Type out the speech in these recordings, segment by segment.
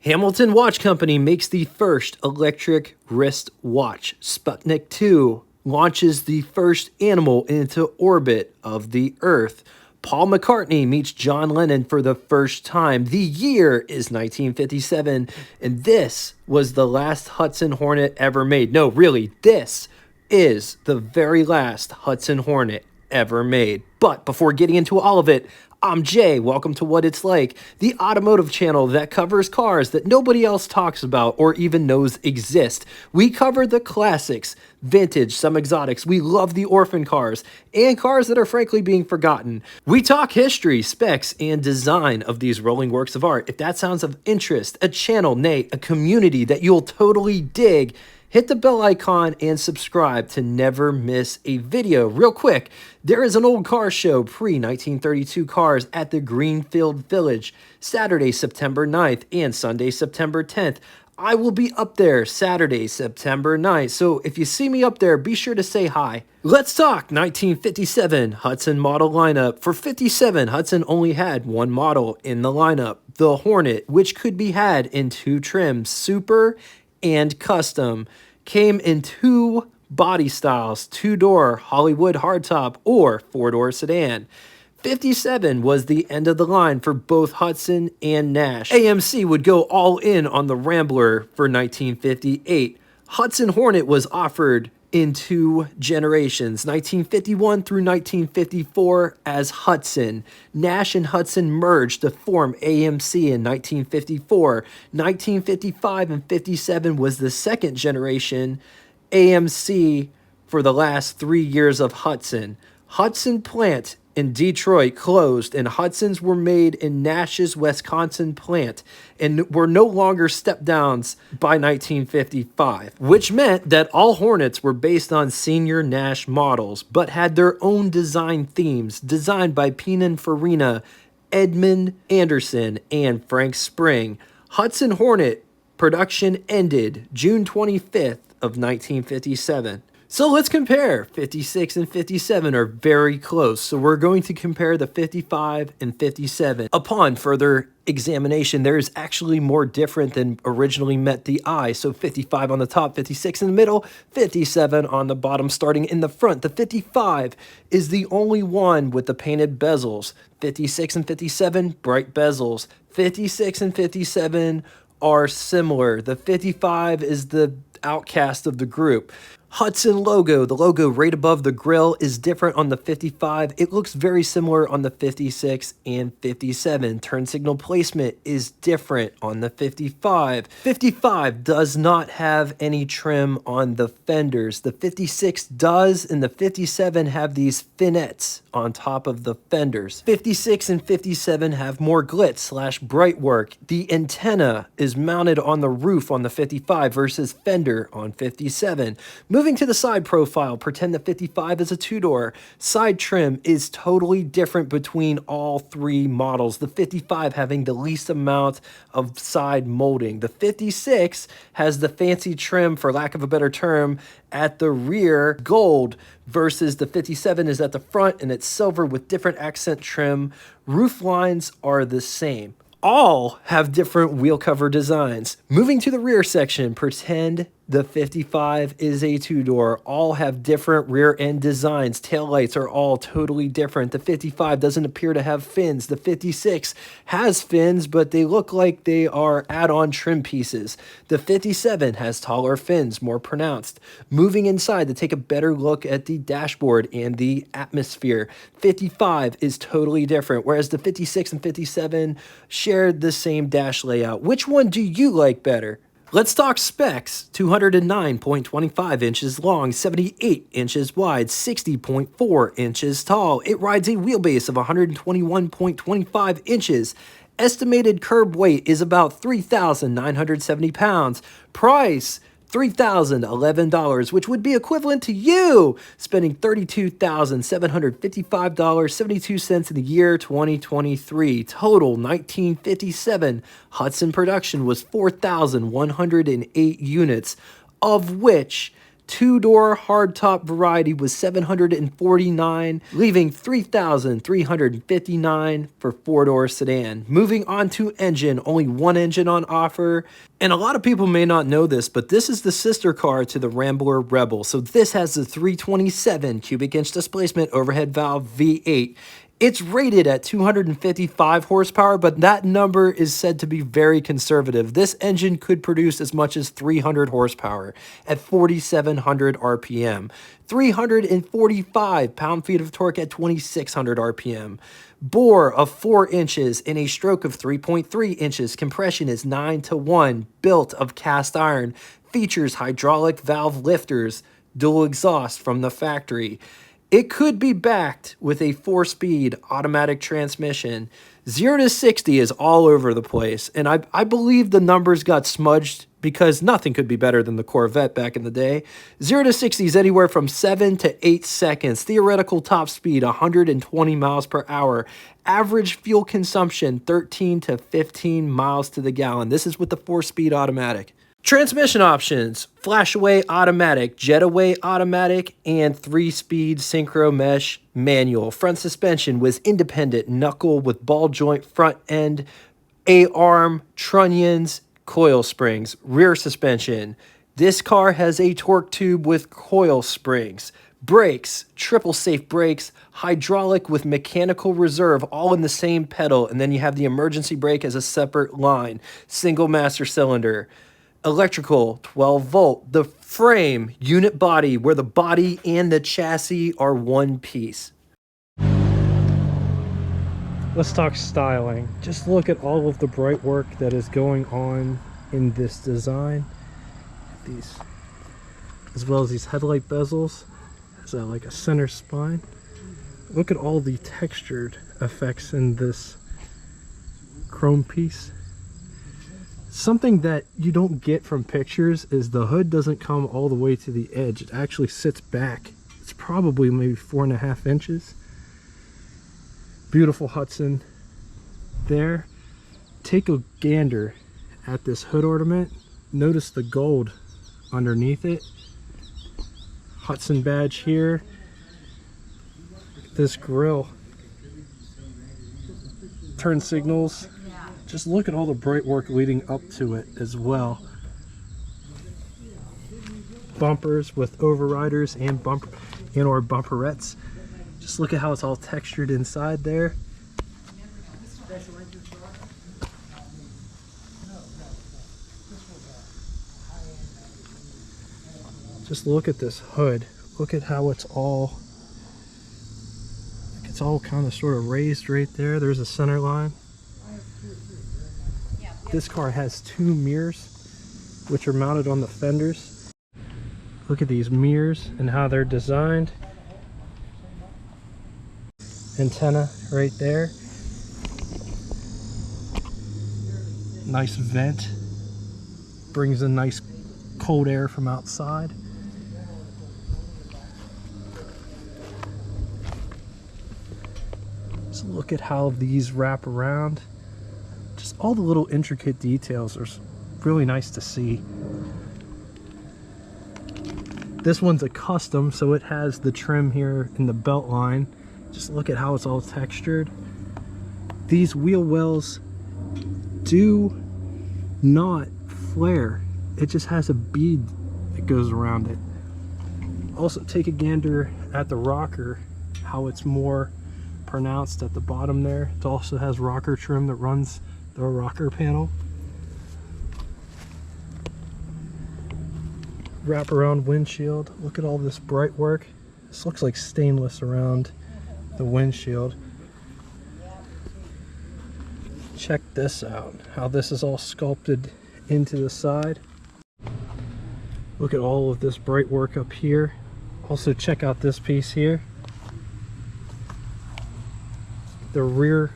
Hamilton Watch Company makes the first electric wrist watch. Sputnik 2 launches the first animal into orbit of the Earth. Paul McCartney meets John Lennon for the first time. The year is 1957, and this was the last Hudson Hornet ever made. No, really, this is the very last Hudson Hornet ever made. But before getting into all of it, I'm Jay. Welcome to What It's Like, the automotive channel that covers cars that nobody else talks about or even knows exist. We cover the classics, vintage, some exotics. We love the orphan cars and cars that are frankly being forgotten. We talk history, specs, and design of these rolling works of art. If that sounds of interest, a channel, nay, a community that you'll totally dig, hit the bell icon and subscribe to never miss a video. Real quick, there is an old car show, pre-1932 cars at the Greenfield Village, Saturday, September 9th and Sunday, September 10th. I will be up there Saturday, September 9th, so if you see me up there, be sure to say hi. Let's talk 1957 Hudson model lineup. For 57, Hudson only had one model in the lineup, the Hornet, which could be had in two trims, Super and Custom. Came in two body styles, two-door Hollywood hardtop or four-door sedan. 57 was the end of the line for both Hudson and Nash. AMC would go all in on the Rambler for 1958. Hudson Hornet was offered in two generations, 1951 through 1954 as Hudson. Nash and Hudson merged to form AMC in 1954. 1955 and 57 was the second generation AMC for the last 3 years of Hudson. Hudson plant in Detroit closed, and Hudsons were made in Nash's Wisconsin plant and were no longer step-downs by 1955, which meant that all Hornets were based on senior Nash models, but had their own design themes, designed by Pininfarina, Edmund Anderson, and Frank Spring. Hudson Hornet production ended June 25th of 1957. So let's compare. 56 and 57 are very close. So we're going to compare the 55 and 57. Upon further examination, there is actually more different than originally met the eye. So 55 on the top, 56 in the middle, 57 on the bottom, starting in the front. The 55 is the only one with the painted bezels. 56 and 57, bright bezels. 56 and 57 are similar. The 55 is the outcast of the group. Hudson logo, the logo right above the grille, is different on the 55. It looks very similar on the 56 and 57. Turn signal placement is different on the 55. 55 does not have any trim on the fenders. The 56 does, and the 57 have these finettes on top of the fenders. 56 and 57 have more glitz / bright work. The antenna is mounted on the roof on the 55 versus fender on 57. Moving to the side profile, pretend the 55 is a two-door. Side trim is totally different between all three models, the 55 having the least amount of side molding. The 56 has the fancy trim, for lack of a better term, at the rear, gold, versus the 57 is at the front and it's silver with different accent trim. Roof lines are the same. All have different wheel cover designs. Moving to the rear section, pretend the 55 is a two-door. All have different rear end designs. Taillights are all totally different. The 55 doesn't appear to have fins. The 56 has fins, but they look like they are add-on trim pieces. The 57 has taller fins, more pronounced. Moving inside to take a better look at the dashboard and the atmosphere, 55 is totally different, whereas the 56 and 57 shared the same dash layout. Which one do you like better? Let's talk specs. 209.25 inches long, 78 inches wide, 60.4 inches tall. It rides a wheelbase of 121.25 inches. Estimated curb weight is about 3,970 pounds. Price, $3,011, which would be equivalent to you spending $32,755.72 in the year 2023. Total 1957 Hudson production was 4,108 units, of which Two-door hardtop variety was $749, leaving $3,359 for four-door sedan. Moving on to engine, only one engine on offer. And a lot of people may not know this, but this is the sister car to the Rambler Rebel. So this has the 327 cubic inch displacement overhead valve V8. It's rated at 255 horsepower, but that number is said to be very conservative. This engine could produce as much as 300 horsepower at 4,700 RPM, 345 pound-feet of torque at 2,600 RPM, bore of 4 inches and a stroke of 3.3 inches. Compression is 9-to-1, built of cast iron, features hydraulic valve lifters, dual exhaust from the factory. It could be backed with a 4-speed automatic transmission. 0 to 60 is all over the place, and I believe the numbers got smudged because nothing could be better than the Corvette back in the day. 0 to 60 is anywhere from 7 to 8 seconds. Theoretical top speed, 120 miles per hour. Average fuel consumption, 13 to 15 miles to the gallon. This is with the 4-speed automatic. Transmission options: flash-away automatic, jet-away automatic, and 3-speed synchro mesh manual. Front suspension was independent knuckle with ball joint front end, A-arm, trunnions, coil springs. Rear suspension: this car has a torque tube with coil springs. Brakes: triple safe brakes, hydraulic with mechanical reserve, all in the same pedal, and then you have the emergency brake as a separate line. Single master cylinder. Electrical, 12 volt. The frame, unit body, where the body and the chassis are one piece. Let's talk styling. Just look at all of the bright work that is going on in this design. These, as well as these headlight bezels, has like a center spine. Look at all the textured effects in this chrome piece. Something that you don't get from pictures is the hood doesn't come all the way to the edge. It actually sits back. It's probably maybe 4.5 inches. Beautiful Hudson there. Take a gander at this hood ornament. Notice the gold underneath it. Hudson badge here. This grille. Turn signals. Just look at all the bright work leading up to it as well. Bumpers with overriders and or bumperettes. Just look at how it's all textured inside there. Just look at this hood. Look at how it's all kind of sort of raised right there. There's a center line. This car has 2 mirrors, which are mounted on the fenders. Look at these mirrors and how they're designed. Antenna right there. Nice vent. Brings in nice cold air from outside. Just look at how these wrap around. Just all the little intricate details are really nice to see. This one's a custom, so it has the trim here in the belt line. Just look at how it's all textured. These wheel wells do not flare. It just has a bead that goes around it. Also, take a gander at the rocker, how it's more pronounced at the bottom there. It also has rocker trim that runs the rocker panel. Wrap around windshield. Look at all this bright work. This looks like stainless around the windshield. Check this out, how this is all sculpted into the side. Look at all of this bright work up here. Also check out this piece here. The rear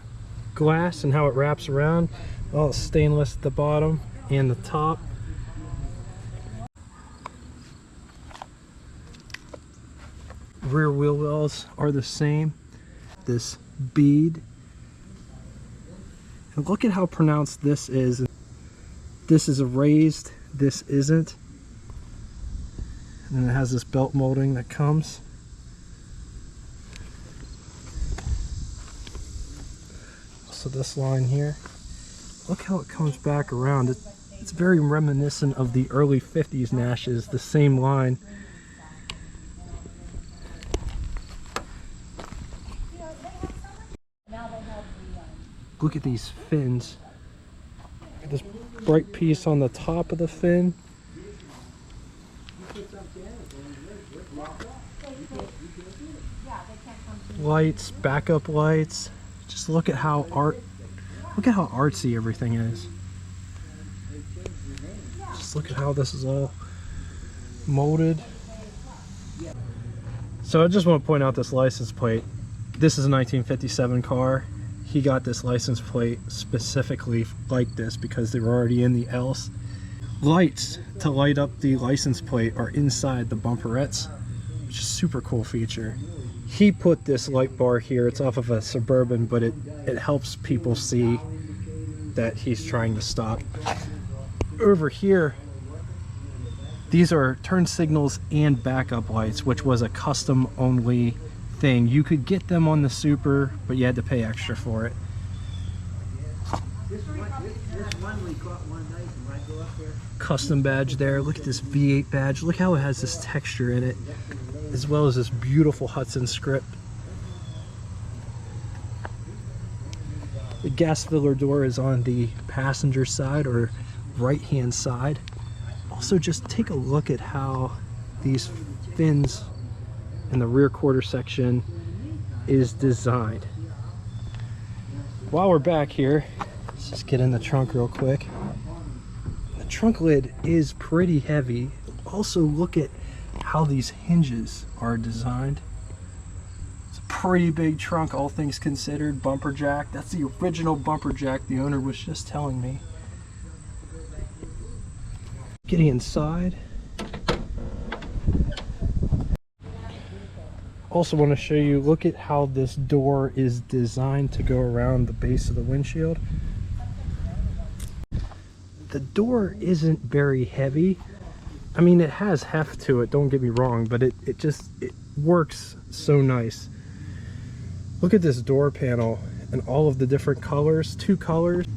glass and how it wraps around. All stainless at the bottom and the top. Rear wheel wells are the same. This bead. And look at how pronounced this is. This is a raised, this isn't. And then it has this belt molding that comes. So this line here, look how it comes back around. It's very reminiscent of the early 50s Nashes, the same line. Look at these fins. Look at this bright piece on the top of the fin. Lights, backup lights. Just look at how artsy everything is. Just look at how this is all molded. So I just want to point out this license plate. This is a 1957 car. He got this license plate specifically like this because they were already in the else. Lights to light up the license plate are inside the bumperettes, which is a super cool feature. He put this light bar here. It's off of a Suburban, but it helps people see that he's trying to stop. Over here, these are turn signals and backup lights, which was a custom only thing. You could get them on the Super, but you had to pay extra for it. Custom badge there. Look at this V8 badge. Look how it has this texture in it, as well as this beautiful Hudson script. The gas filler door is on the passenger side or right hand side. Also, just take a look at how these fins in the rear quarter section is designed. While we're back here, let's just get in the trunk real quick. The trunk lid is pretty heavy. Also, look at how these hinges are designed. It's a pretty big trunk, all things considered. Bumper jack. That's the original bumper jack the owner was just telling me. Getting inside. Also want to show you, look at how this door is designed to go around the base of the windshield. The door isn't very heavy. I mean, it has heft to it, don't get me wrong, but it works so nice. Look at this door panel and all of the different colors, 2 colors.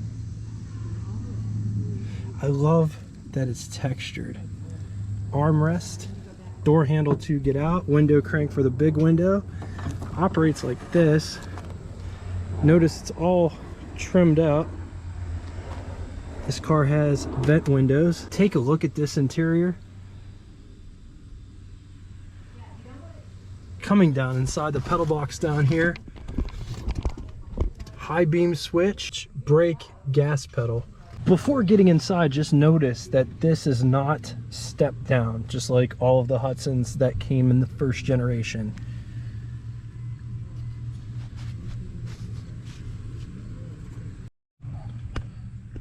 I love that it's textured. Armrest, door handle to get out, window crank for the big window. Operates like this. Notice it's all trimmed out. This car has vent windows. Take a look at this interior. Coming down inside the pedal box down here. High beam switch, brake, gas pedal. Before getting inside, just notice that this is not step down, just like all of the Hudsons that came in the first generation.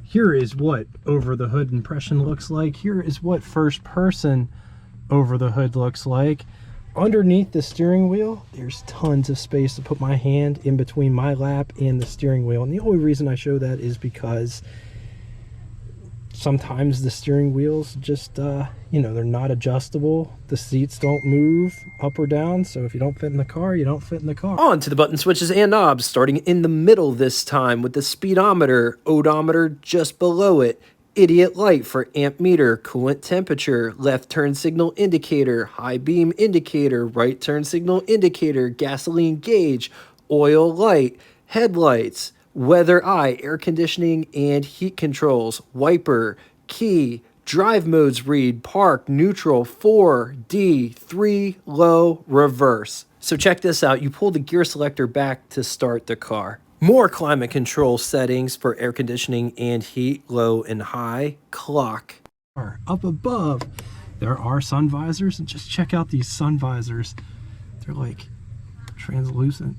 Here is what over the hood impression looks like. Here is what first person over the hood looks like. Underneath the steering wheel, there's tons of space to put my hand in between my lap and the steering wheel. And the only reason I show that is because sometimes the steering wheels just, you know, they're not adjustable. The seats don't move up or down. So if you don't fit in the car, you don't fit in the car. On to the button switches and knobs, starting in the middle this time with the speedometer, odometer just below it, idiot light for amp meter, coolant temperature, left turn signal indicator, high beam indicator, right turn signal indicator, gasoline gauge, oil light, headlights, weather eye, air conditioning and heat controls, wiper, key, drive modes read, park, neutral, 4D, 3, low, reverse. So check this out. You pull the gear selector back to start the car. More climate control settings for air conditioning and heat, low and high, clock. Up above, there are sun visors, and just check out these sun visors. They're like translucent.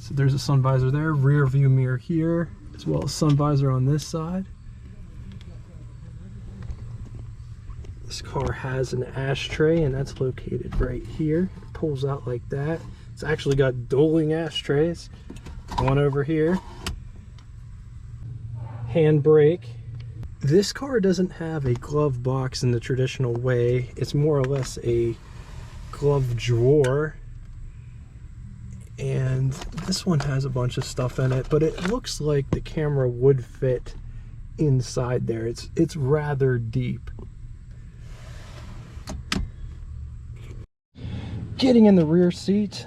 So there's a sun visor there, rear view mirror here, as well as sun visor on this side. This car has an ashtray, and that's located right here. It pulls out like that. It's actually got dueling ashtrays. One over here. Handbrake. This car doesn't have a glove box in the traditional way. It's more or less a glove drawer. And this one has a bunch of stuff in it, but it looks like the camera would fit inside there. It's rather deep. Getting in the rear seat.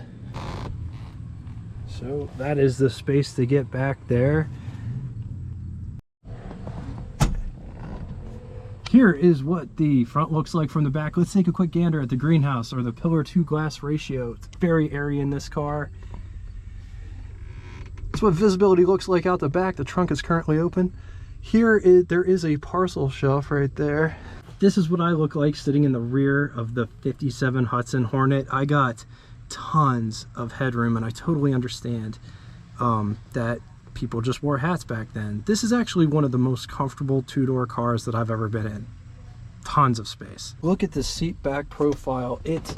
So that is the space to get back there. Here is what the front looks like from the back. Let's take a quick gander at the greenhouse, or the pillar to glass ratio. It's very airy in this car. That's what visibility looks like out the back. The trunk is currently open. There is a parcel shelf right there. This is what I look like sitting in the rear of the 57 Hudson Hornet. I got tons of headroom, and I totally understand that people just wore hats back then. This is actually one of the most comfortable two-door cars that I've ever been in. Tons of space. Look at the seat back profile. It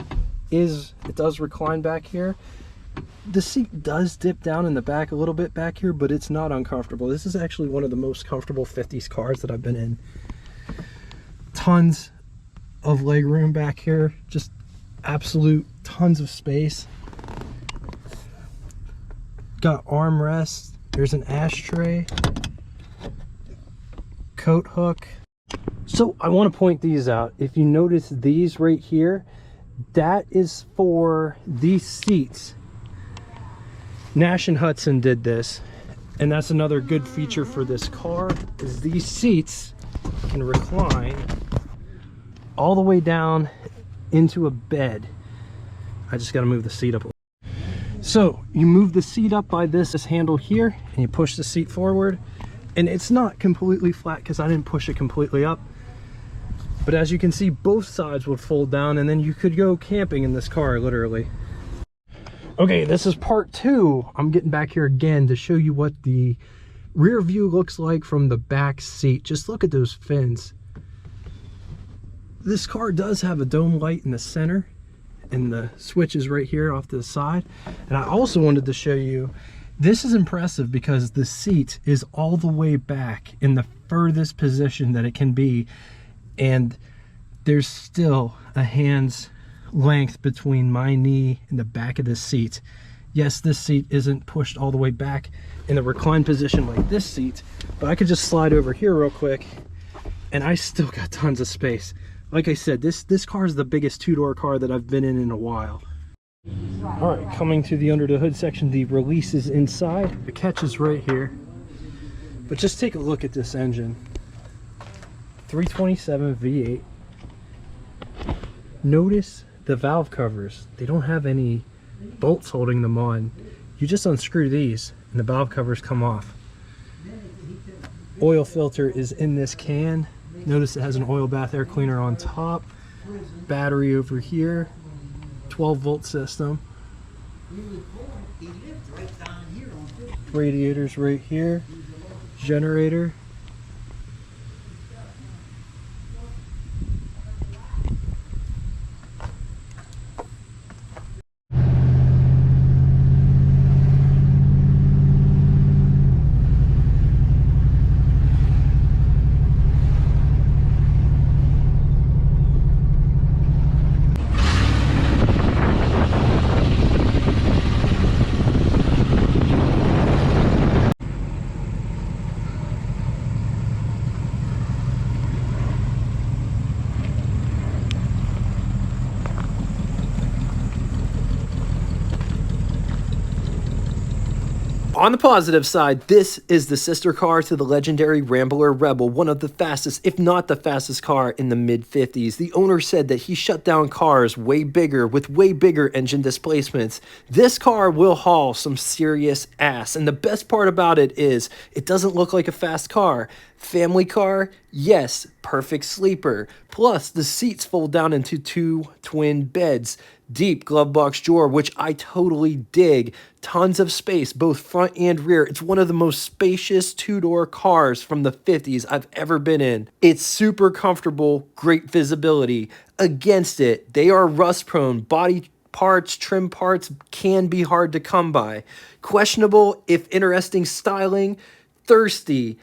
does recline back here. The seat does dip down in the back a little bit back here, but it's not uncomfortable. This is actually one of the most comfortable 50s cars that I've been in. Tons of leg room back here, just absolute tons of space. Got armrests. There's an ashtray, coat hook. So I want to point these out. If you notice these right here, that is for these seats. Nash and Hudson did this, and that's another good feature for this car, is these seats can recline all the way down into a bed. I just got to move the seat up a little. So you move the seat up by this handle here, and you push the seat forward, and it's not completely flat because I didn't push it completely up, but as you can see, both sides would fold down, and then you could go camping in this car, literally. Okay, this is part two. I'm getting back here again to show you what the rear view looks like from the back seat. Just look at those fins. This car does have a dome light in the center, and the switch is right here off to the side. And I also wanted to show you, this is impressive because the seat is all the way back in the furthest position that it can be, and there's still a hand's length between my knee and the back of the seat. Yes, this seat isn't pushed all the way back in the recline position like this seat, but I could just slide over here real quick and I still got tons of space. Like I said, this car is the biggest two-door car that I've been in a while. All right, coming to the under the hood section, the release is inside. The catch is right here. But just take a look at this engine. 327 V8. Notice the valve covers. They don't have any bolts holding them on. You just unscrew these and the valve covers come off. Oil filter is in this can. Notice it has an oil bath air cleaner on top. Battery over here. 12-volt system. Radiators right here. Generator. On the positive side, this is the sister car to the legendary Rambler Rebel, one of the fastest, if not the fastest car in the mid-50s. The owner said that he shut down cars way bigger with way bigger engine displacements. This car will haul some serious ass, and the best part about it is it doesn't look like a fast car. Family car, yes, perfect sleeper. Plus, the seats fold down into two twin beds. Deep glove box drawer, which I totally dig. Tons of space, both front and rear. It's one of the most spacious two-door cars from the 50s I've ever been in. It's super comfortable, great visibility. Against it, they are rust-prone. Body parts, trim parts can be hard to come by. Questionable, if interesting styling. Thirsty.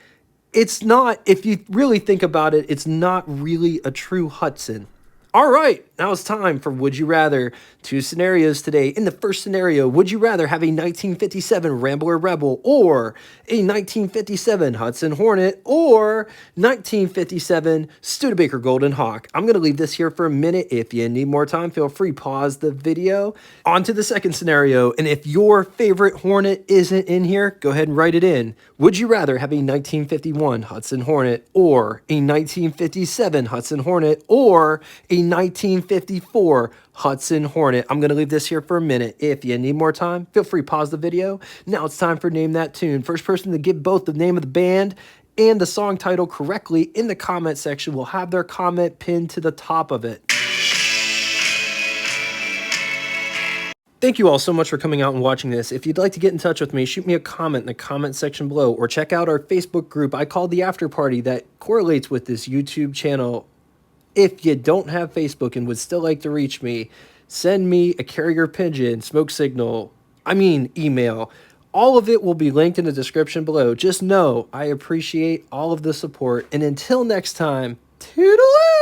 it's not, if you really think about it, it's not really a true Hudson. All right, now it's time for Would You Rather. Two scenarios today. In the first scenario, would you rather have a 1957 Rambler Rebel or a 1957 Hudson Hornet or 1957 Studebaker Golden Hawk? I'm going to leave this here for a minute. If you need more time, feel free, pause the video. On to the second scenario, and if your favorite Hornet isn't in here, go ahead and write it in. Would you rather have a 1951 Hudson Hornet or a 1957 Hudson Hornet or a 1954 Hudson Hornet? I'm going to leave this here for a minute. If you need more time, feel free, pause the video. Now it's time for Name That Tune. First person to give both the name of the band and the song title correctly in the comment section will have their comment pinned to the top of it. Thank you all so much for coming out and watching this. If you'd like to get in touch with me, shoot me a comment in the comment section below or check out our Facebook group I call The After Party that correlates with this YouTube channel. If you don't have Facebook and would still like to reach me, send me a carrier pigeon, smoke signal, email. All of it will be linked in the description below. Just know I appreciate all of the support. And until next time, toodaloo!